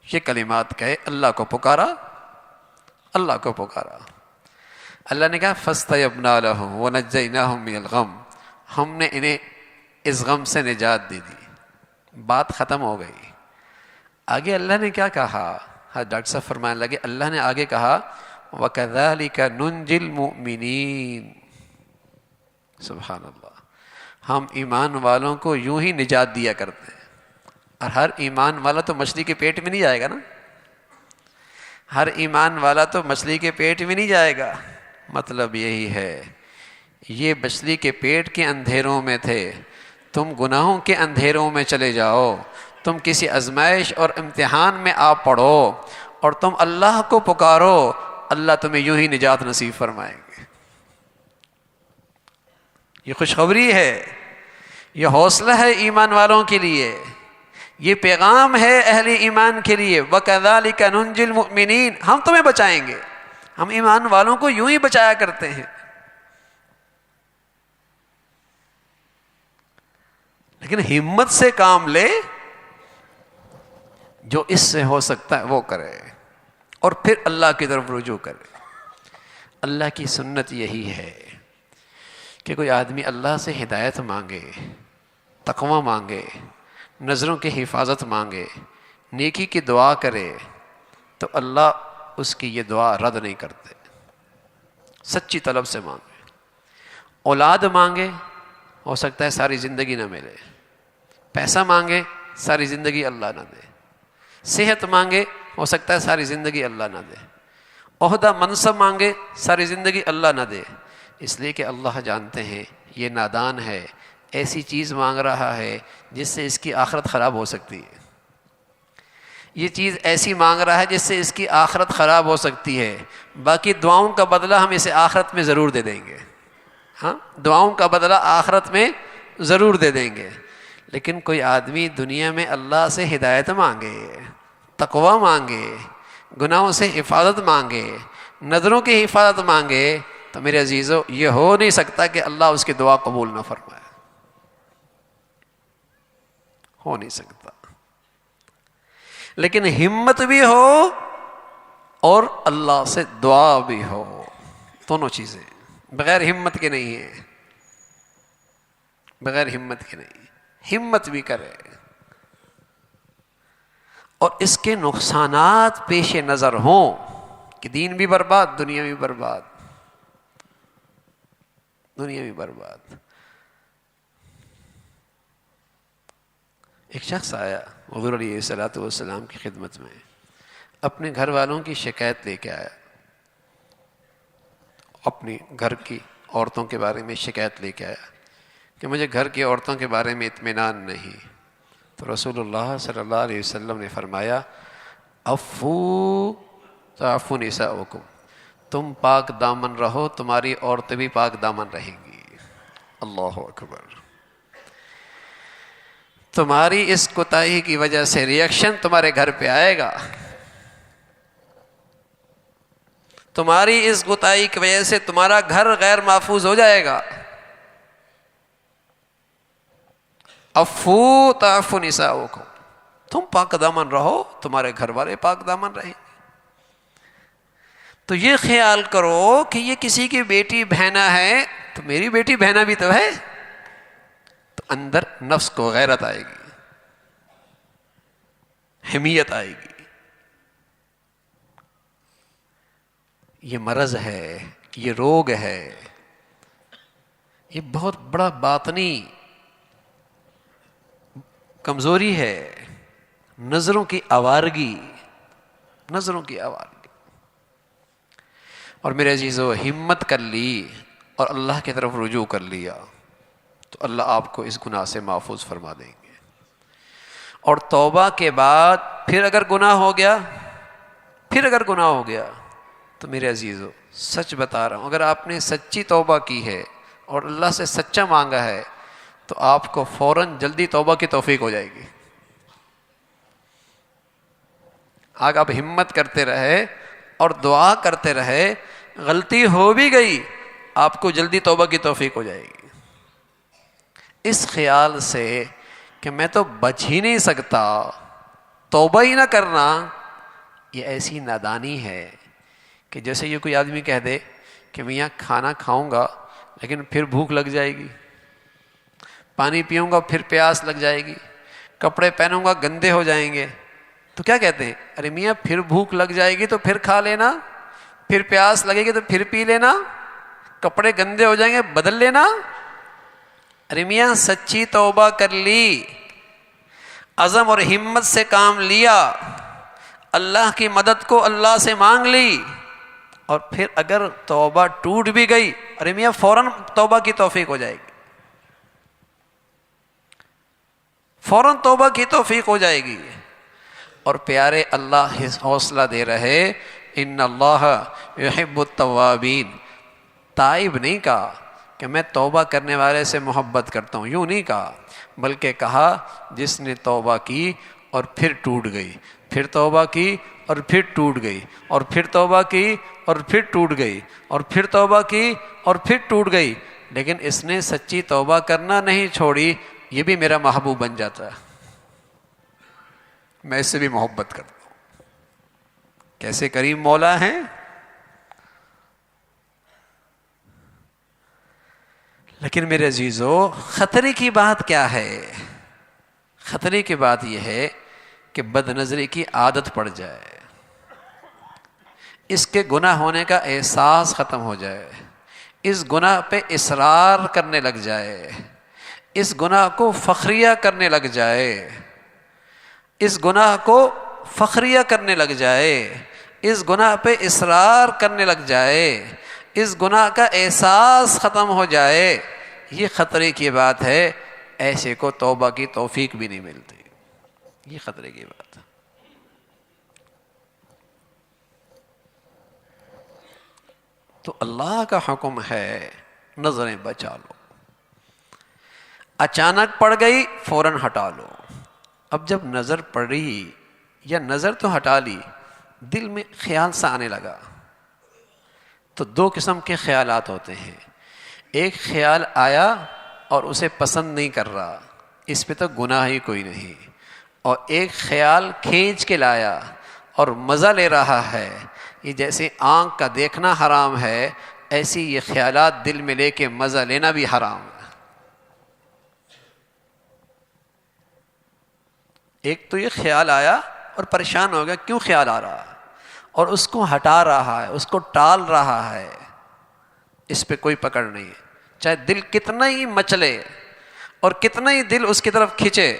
B: یہ کلمات کہے، اللہ کو پکارا، اللہ کو پکارا. اللہ نے کہا فاستجبنا لہ ونجیناہ من الغم. ہم نے انہیں اس غم سے نجات دے دی، بات ختم ہو گئی. آگے اللہ نے کیا کہا؟ ڈاکٹر صاحب فرمانے لگے، اللہ نے آگے کہا وَكَذَلِكَ نُنْجِي الْمُؤْمِنِينَ. سبحان اللہ. ہم ایمان والوں کو یوں ہی نجات دیا کرتے ہیں. اور ہر ایمان والا تو مچھلی کے پیٹ میں نہیں جائے گا نا، ہر ایمان والا تو مچھلی کے پیٹ میں نہیں جائے گا. مطلب یہی ہے، یہ مچھلی کے پیٹ کے اندھیروں میں تھے، تم گناہوں کے اندھیروں میں چلے جاؤ، تم کسی آزمائش اور امتحان میں آ پڑو اور تم اللہ کو پکارو، اللہ تمہیں یوں ہی نجات نصیب فرمائیں گے. یہ خوشخبری ہے، یہ حوصلہ ہے ایمان والوں کے لیے، یہ پیغام ہے اہل ایمان کے لیے. وَكَذَلِكَ نُنْجِي الْمُؤْمِنِينَ. ہم تمہیں بچائیں گے، ہم ایمان والوں کو یوں ہی بچایا کرتے ہیں. لیکن ہمت سے کام لے، جو اس سے ہو سکتا ہے وہ کرے، اور پھر اللہ کی طرف رجوع کرے. اللہ کی سنت یہی ہے کہ کوئی آدمی اللہ سے ہدایت مانگے، تقوی مانگے، نظروں کی حفاظت مانگے، نیکی کی دعا کرے، تو اللہ اس کی یہ دعا رد نہیں کرتے. سچی طلب سے مانگے. اولاد مانگے، ہو سکتا ہے ساری زندگی نہ ملے. پیسہ مانگے، ساری زندگی اللہ نہ دے. صحت مانگے، ہو سکتا ہے ساری زندگی اللہ نہ دے. عہدہ منصب مانگے، ساری زندگی اللہ نہ دے. اس لیے کہ اللہ جانتے ہیں یہ نادان ہے، ایسی چیز مانگ رہا ہے جس سے اس کی آخرت خراب ہو سکتی ہے. یہ چیز ایسی مانگ رہا ہے جس سے اس کی آخرت خراب ہو سکتی ہے. باقی دعاؤں کا بدلہ ہم اسے آخرت میں ضرور دے دیں گے. ہاں، دعاؤں کا بدلہ آخرت میں ضرور دے دیں گے. لیکن کوئی آدمی دنیا میں اللہ سے ہدایت مانگے، تقوی مانگے، گناہوں سے حفاظت مانگے، نظروں کی حفاظت مانگے، تو میرے عزیزو یہ ہو نہیں سکتا کہ اللہ اس کی دعا قبول نہ فرمائے. ہو نہیں سکتا. لیکن ہمت بھی ہو اور اللہ سے دعا بھی ہو، دونوں چیزیں بغیر ہمت کے نہیں ہیں، بغیر ہمت کے نہیں. ہمت بھی کرے اور اس کے نقصانات پیش نظر ہوں کہ دین بھی برباد، دنیا بھی برباد، دنیا بھی برباد. ایک شخص آیا حضور علیہ السلام کی خدمت میں، اپنے گھر والوں کی شکایت لے کے آیا اپنی گھر کی عورتوں کے بارے میں شکایت لے کے آیا کہ مجھے گھر کی عورتوں کے بارے میں اطمینان نہیں. تو رسول اللہ صلی اللہ علیہ وسلم نے فرمایا عفو تعفو نساؤکم، تم پاک دامن رہو، تمہاری عورتیں بھی پاک دامن رہیں گی. اللہ اکبر. تمہاری اس کوتاہی کی وجہ سے ریئیکشن تمہارے گھر پہ آئے گا، تمہاری اس کوتاہی کی وجہ سے تمہارا گھر غیر محفوظ ہو جائے گا. عفو تعفو نساؤکم، تم پاک دامن رہو، تمہارے گھر والے پاک دامن رہیں. تو یہ خیال کرو کہ یہ کسی کی بیٹی بہنا ہے تو میری بیٹی بہنا بھی تو ہے. تو اندر نفس کو غیرت آئے گی، حمیت آئے گی. یہ مرض ہے، یہ روگ ہے، یہ بہت بڑا باطنی کمزوری ہے. نظروں کی آوارگی، نظروں کی آوارگی. اور میرے عزیزو ہمت کر لی اور اللہ کی طرف رجوع کر لیا تو اللہ آپ کو اس گناہ سے محفوظ فرما دیں گے. اور توبہ کے بعد پھر اگر گناہ ہو گیا، تو میرے عزیزو سچ بتا رہا ہوں، اگر آپ نے سچی توبہ کی ہے اور اللہ سے سچا مانگا ہے تو آپ کو فوراً جلدی توبہ کی توفیق ہو جائے گی. آگے آپ ہمت کرتے رہے اور دعا کرتے رہے، غلطی ہو بھی گئی آپ کو جلدی توبہ کی توفیق ہو جائے گی. اس خیال سے کہ میں تو بچ ہی نہیں سکتا، توبہ ہی نہ کرنا، یہ ایسی نادانی ہے کہ جیسے یہ کوئی آدمی کہہ دے کہ میاں کھانا کھاؤں گا لیکن پھر بھوک لگ جائے گی، پانی پیوں گا پھر پیاس لگ جائے گی، کپڑے پہنوں گا گندے ہو جائیں گے. تو کیا کہتے ہیں؟ ارے میاں پھر بھوک لگ جائے گی تو پھر کھا لینا، پھر پیاس لگے گی تو پھر پی لینا، کپڑے گندے ہو جائیں گے بدل لینا. ارے میاں سچی توبہ کر لی، عزم اور ہمت سے کام لیا، اللہ کی مدد کو اللہ سے مانگ لی، اور پھر اگر توبہ ٹوٹ بھی گئی ارے میاں فوراً توبہ کی توفیق ہو جائے گی، فوراً توبہ کی توفیق ہو جائے گی. اور پیارے اللہ حوصلہ دے رہے ان اللہ یحب التوابین. تائب نہیں کہا کہ میں توبہ کرنے والے سے محبت کرتا ہوں، یوں نہیں کہا، بلکہ کہا جس نے توبہ کی اور پھر ٹوٹ گئی، پھر توبہ کی اور پھر ٹوٹ گئی، اور پھر توبہ کی اور پھر ٹوٹ گئی، اور پھر توبہ کی اور پھر ٹوٹ گئی، لیکن اس نے سچی توبہ کرنا نہیں چھوڑی، یہ بھی میرا محبوب بن جاتا ہے، میں اس سے بھی محبت کرتا ہوں. کیسے کریم مولا ہیں. لیکن میرے عزیزو خطرے کی بات کیا ہے؟ خطرے کی بات یہ ہے کہ بد نظری کی عادت پڑ جائے، اس کے گناہ ہونے کا احساس ختم ہو جائے، اس گناہ پہ اصرار کرنے لگ جائے، اس گناہ کو فخریہ کرنے لگ جائے، اس گناہ کو فخریہ کرنے لگ جائے، اس گناہ پہ اصرار کرنے لگ جائے، اس گناہ کا احساس ختم ہو جائے. یہ خطرے کی بات ہے، ایسے کو توبہ کی توفیق بھی نہیں ملتی. یہ خطرے کی بات ہے. تو اللہ کا حکم ہے نظریں بچا لو، اچانک پڑ گئی فوراً ہٹا لو. اب جب نظر پڑی یا نظر تو ہٹا لی، دل میں خیال سا آنے لگا، تو دو قسم کے خیالات ہوتے ہیں. ایک خیال آیا اور اسے پسند نہیں کر رہا، اس پہ تو گناہ ہی کوئی نہیں، اور ایک خیال کھینچ کے لایا اور مزہ لے رہا ہے. یہ جیسے آنکھ کا دیکھنا حرام ہے، ایسی یہ خیالات دل میں لے کے مزہ لینا بھی حرام ہے. ایک تو یہ خیال آیا اور پریشان ہو گیا کیوں خیال آ رہا ہے، اور اس کو ہٹا رہا ہے، اس کو ٹال رہا ہے، اس پہ کوئی پکڑ نہیں ہے. چاہے دل کتنا ہی مچلے اور کتنا ہی دل اس کی طرف کھینچے،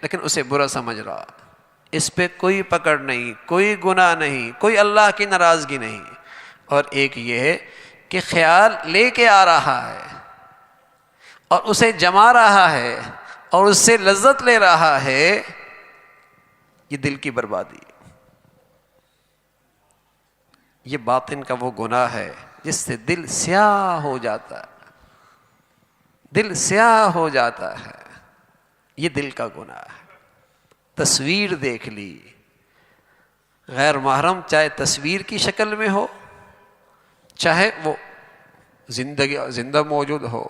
B: لیکن اسے برا سمجھ رہا، اس پہ کوئی پکڑ نہیں، کوئی گناہ نہیں، کوئی اللہ کی ناراضگی نہیں. اور ایک یہ ہے کہ خیال لے کے آ رہا ہے اور اسے جما رہا ہے اور اس سے لذت لے رہا ہے، یہ دل کی بربادی ہے۔ یہ باطن کا وہ گناہ ہے جس سے دل سیاہ ہو جاتا ہے، دل سیاہ ہو جاتا ہے، یہ دل کا گناہ ہے۔ تصویر دیکھ لی، غیر محرم چاہے تصویر کی شکل میں ہو، چاہے وہ زندہ موجود ہو،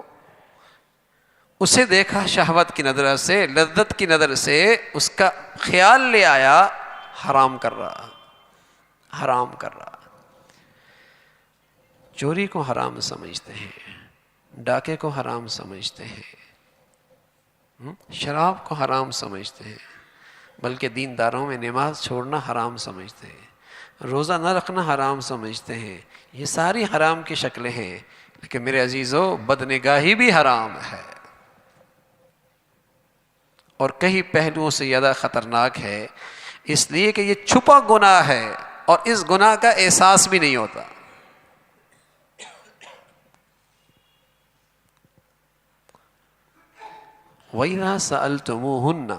B: اسے دیکھا شہوت کی نظر سے، لذت کی نظر سے، اس کا خیال لے آیا، حرام کر رہا، حرام کر رہا۔ چوری کو حرام سمجھتے ہیں، ڈاکے کو حرام سمجھتے ہیں، شراب کو حرام سمجھتے ہیں، بلکہ دینداروں میں نماز چھوڑنا حرام سمجھتے ہیں، روزہ نہ رکھنا حرام سمجھتے ہیں۔ یہ ساری حرام کی شکلیں ہیں، لیکن میرے عزیزو بدنگاہی بھی حرام ہے، اور کئی پہلوؤں سے زیادہ خطرناک ہے، اس لیے کہ یہ چھپا گناہ ہے اور اس گناہ کا احساس بھی نہیں ہوتا۔ وَإِذَا سَأَلْتُمُوهُنَّ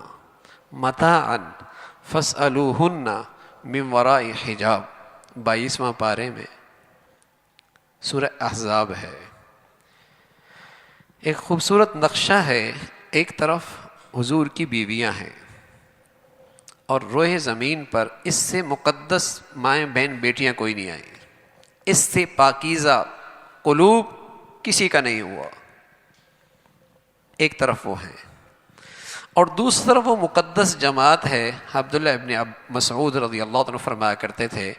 B: مَتَاعًا فَاسْأَلُوهُنَّ مِنْ وَرَاءِ حِجَابٍ، 22واں پارے میں سورہ احزاب ہے۔ ایک خوبصورت نقشہ ہے، ایک طرف حضور کی بیویاں ہیں اور روئے زمین پر اس سے مقدس مائیں بہن بیٹیاں کوئی نہیں آئیں، اس سے پاکیزہ قلوب کسی کا نہیں ہوا۔ ایک طرف وہ ہے اور دوسری طرف وہ مقدس جماعت ہے۔ عبداللہ ابن مسعود رضی اللہ عنہ فرمایا کرتے تھے،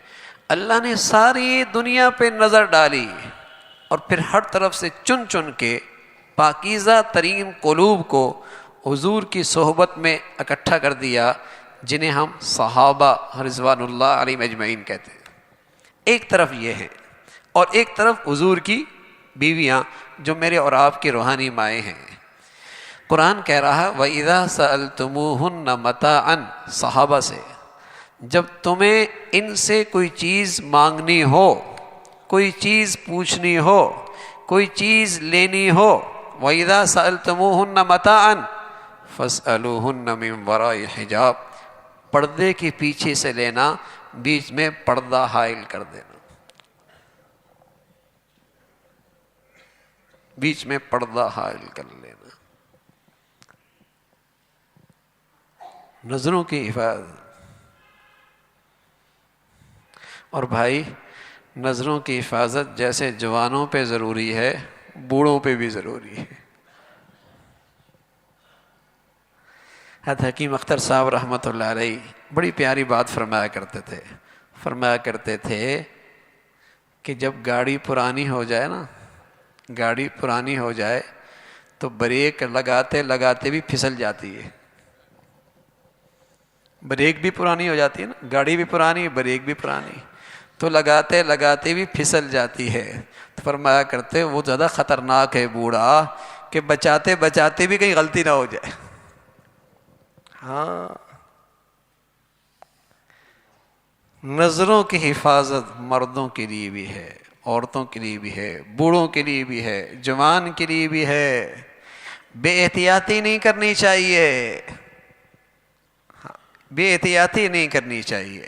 B: اللہ نے ساری دنیا پہ نظر ڈالی اور پھر ہر طرف سے چن چن کے پاکیزہ ترین قلوب کو حضور کی صحبت میں اکٹھا کر دیا، جنہیں ہم صحابہ رضوان اللہ علیہم اجمعین کہتے ہیں۔ ایک طرف یہ ہے اور ایک طرف حضور کی بیویاں جو میرے اور آپ کی روحانی مائیں ہیں۔ قرآن کہہ رہا ہے وَإِذَا سَأَلْتُمُوهُنَّ مَتَاعًا، صحابہ سے جب تمہیں ان سے کوئی چیز مانگنی ہو، کوئی چیز پوچھنی ہو، کوئی چیز لینی ہو، وَإِذَا سَأَلْتُمُوهُنَّ مَتَاعًا فَاسْأَلُوهُنَّ مِنْ وَرَاءِ حِجَابٍ، پردے کے پیچھے سے لینا، بیچ میں پردہ حائل کر دینا، بیچ میں پردہ حائل کر لینا۔ نظروں کی حفاظت، اور بھائی نظروں کی حفاظت جیسے جوانوں پہ ضروری ہے، بوڑھوں پہ بھی ضروری ہے۔ حضرت حکیم اختر صاحب رحمۃ اللہ علیہ بڑی پیاری بات فرمایا کرتے تھے، فرمایا کرتے تھے کہ جب گاڑی پرانی ہو جائے نا، گاڑی پرانی ہو جائے تو بریک لگاتے لگاتے بھی پھسل جاتی ہے، بریک بھی پرانی ہو جاتی ہے نا، گاڑی بھی پرانی، بریک بھی پرانی، تو لگاتے لگاتے بھی پھسل جاتی ہے۔ تو فرمایا کرتے وہ زیادہ خطرناک ہے بوڑھا کہ بچاتے بچاتے بھی کہیں غلطی نہ ہو جائے۔ ہاں، نظروں کی حفاظت مردوں کے لیے بھی ہے، عورتوں کے لیے بھی ہے، بوڑھوں کے لیے بھی ہے، جوان کے لیے بھی ہے۔ بے احتیاطی نہیں کرنی چاہیے، بے احتیاطی نہیں کرنی چاہیے۔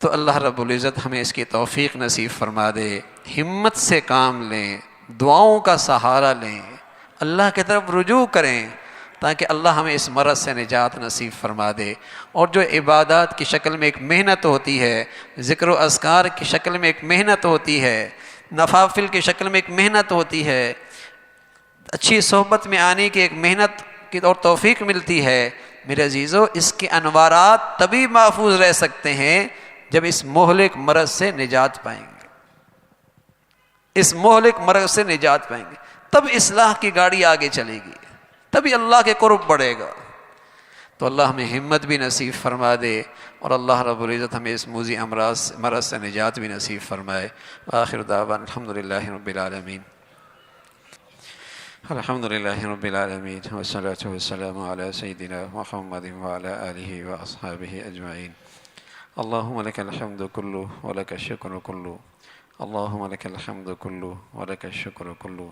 B: تو اللہ رب العزت ہمیں اس کی توفیق نصیب فرما دے، ہمت سے کام لیں، دعاؤں کا سہارا لیں، اللہ کی طرف رجوع کریں تاکہ اللہ ہمیں اس مرض سے نجات نصیب فرما دے۔ اور جو عبادات کی شکل میں ایک محنت ہوتی ہے، ذکر و اذکار کی شکل میں ایک محنت ہوتی ہے، نوافل کی شکل میں ایک محنت ہوتی ہے، اچھی صحبت میں آنے کی ایک محنت کی اور توفیق ملتی ہے، میرے عزیزو اس کے انوارات تبھی محفوظ رہ سکتے ہیں جب اس مہلک مرض سے نجات پائیں گے، اس مہلک مرض سے نجات پائیں گے، تب اصلاح کی گاڑی آگے چلے گی، تبھی اللہ کے قرب بڑھے گا۔ تو اللہ ہمیں ہمت بھی نصیب فرما دے اور اللہ رب العزت ہمیں اس موذی مرض سے نجات بھی نصیب فرمائے۔ آخر دعوانا الحمدللہ رب العالمین، الحمدللہ رب العالمین، والصلاة والسلام علی سیدنا محمد وعلی آلہ واصحابہ اجمعین۔ اللہم لک الحمد کلہ ولک الشکر کلہ،
A: اللهم لك الحمد كله ولك الشكر كله.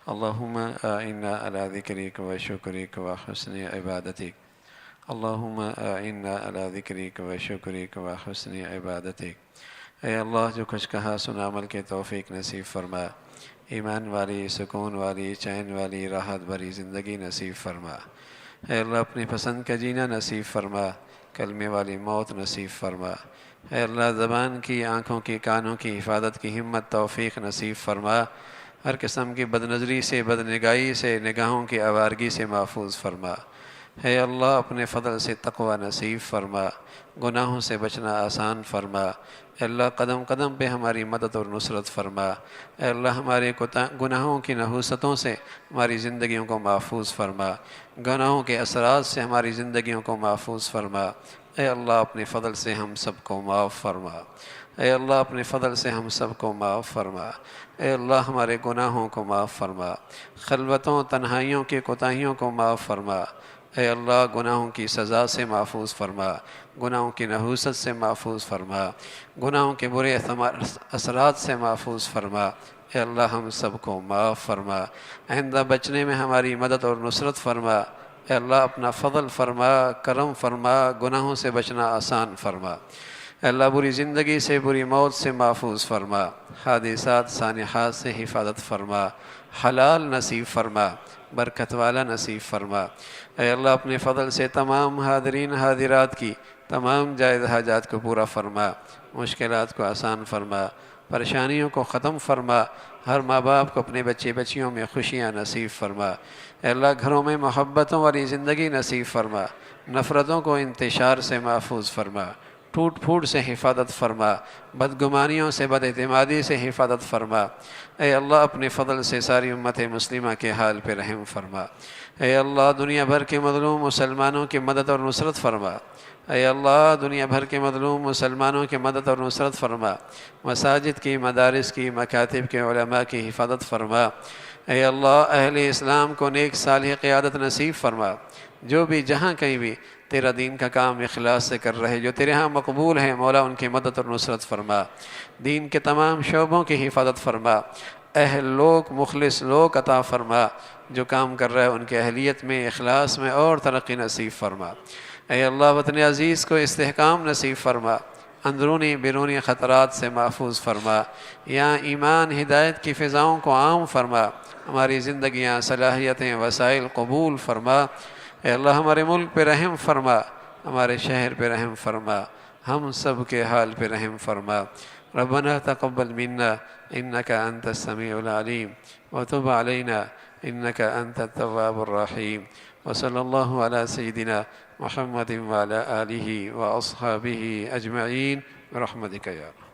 A: اللهم أعنا على ذكرك وشكرك وحسن عبادتك. اللهم أعنا على ذکرک و شکرک و حسن عبادتک. اے اللہ جو کچھ کہا سنا عمل کے توفیق نصیب فرما، ایمان والی، سکون والی، چین والی، راحت بھری زندگی نصیب فرما. اے اللہ اپنی پسند کا جینا نصیب فرما، کلمے والی موت نصیب فرما. اے اللہ زبان کی، آنکھوں کی، کانوں کی حفاظت کی ہمت توفیق نصیب فرما. ہر قسم کی بد نظری سے، بد نگاہی سے، نگاہوں کی آوارگی سے محفوظ فرما. اے اللہ اپنے فضل سے تقوی نصیب فرما، گناہوں سے بچنا آسان فرما. اے اللہ قدم قدم پہ ہماری مدد اور نصرت فرما. اے اللہ ہمارے گناہوں کی نحوستوں سے ہماری زندگیوں کو محفوظ فرما، گناہوں کے اثرات سے ہماری زندگیوں کو محفوظ فرما. اے اللہ اپنے فضل سے ہم سب کو معاف فرما. اے اللہ اپنے فضل سے ہم سب کو معاف فرما. اے اللہ ہمارے گناہوں کو معاف فرما، خلوتوں تنہائیوں کی کوتاہیوں کو معاف فرما. اے اللہ گناہوں کی سزا سے محفوظ فرما، گناہوں کی نحوست سے محفوظ فرما، گناہوں کے برے اثرات سے محفوظ فرما. اے اللہ ہم سب کو معاف فرما، آئندہ بچنے میں ہماری مدد اور نصرت فرما. اے اللہ اپنا فضل فرما، کرم فرما، گناہوں سے بچنا آسان فرما. اے اللہ بری زندگی سے، بری موت سے محفوظ فرما، حادثات سانحات سے حفاظت فرما، حلال نصیب فرما، برکت والا نصیب فرما. اے اللہ اپنے فضل سے تمام حاضرین حاضرات کی تمام جائز حاجات کو پورا فرما، مشکلات کو آسان فرما، پریشانیوں کو ختم فرما. ہر ماں باپ کو اپنے بچے بچیوں میں خوشیاں نصیب فرما. اے اللہ گھروں میں محبتوں والی زندگی نصیب فرما، نفرتوں کو انتشار سے محفوظ فرما، ٹوٹ پھوٹ سے حفاظت فرما، بدگمانیوں سے، بد اعتمادی سے حفاظت فرما. اے اللہ اپنے فضل سے ساری امت مسلمہ کے حال پہ رحم فرما. اے اللہ دنیا بھر کے مظلوم مسلمانوں کی مدد اور نصرت فرما. اے اللہ دنیا بھر کے مظلوم مسلمانوں کی مدد اور نصرت فرما، مساجد کی، مدارس کی، مکاتب کے علماء کی حفاظت فرما. اے اللہ اہل اسلام کو نیک صالح قیادت نصیب فرما، جو بھی جہاں کہیں بھی تیرا دین کا کام اخلاص سے کر رہے، جو تیرے ہاں مقبول ہیں، مولا ان کی مدد اور نصرت فرما. دین کے تمام شعبوں کی حفاظت فرما، اہل لوگ، مخلص لوگ عطا فرما. جو کام کر رہا ہے ان کے اہلیت میں، اخلاص میں اور ترقی نصیب فرما. اے اللہ وطن عزیز کو استحکام نصیب فرما، اندرونی بیرونی خطرات سے محفوظ فرما. یہاں ایمان ہدایت کی فضاؤں کو عام فرما، ہماری زندگیاں، صلاحیتیں، وسائل قبول فرما. اے اللہ ہمارے ملک پہ رحم فرما، ہمارے شہر پہ رحم فرما، ہم سب کے حال پہ رحم فرما. ربنا تقبل منا انك انت السميع العليم وتب علينا انك انت التواب الرحيم. وصلى الله على سيدنا محمد وعلى آله وأصحابه أجمعين برحمتك يا رب.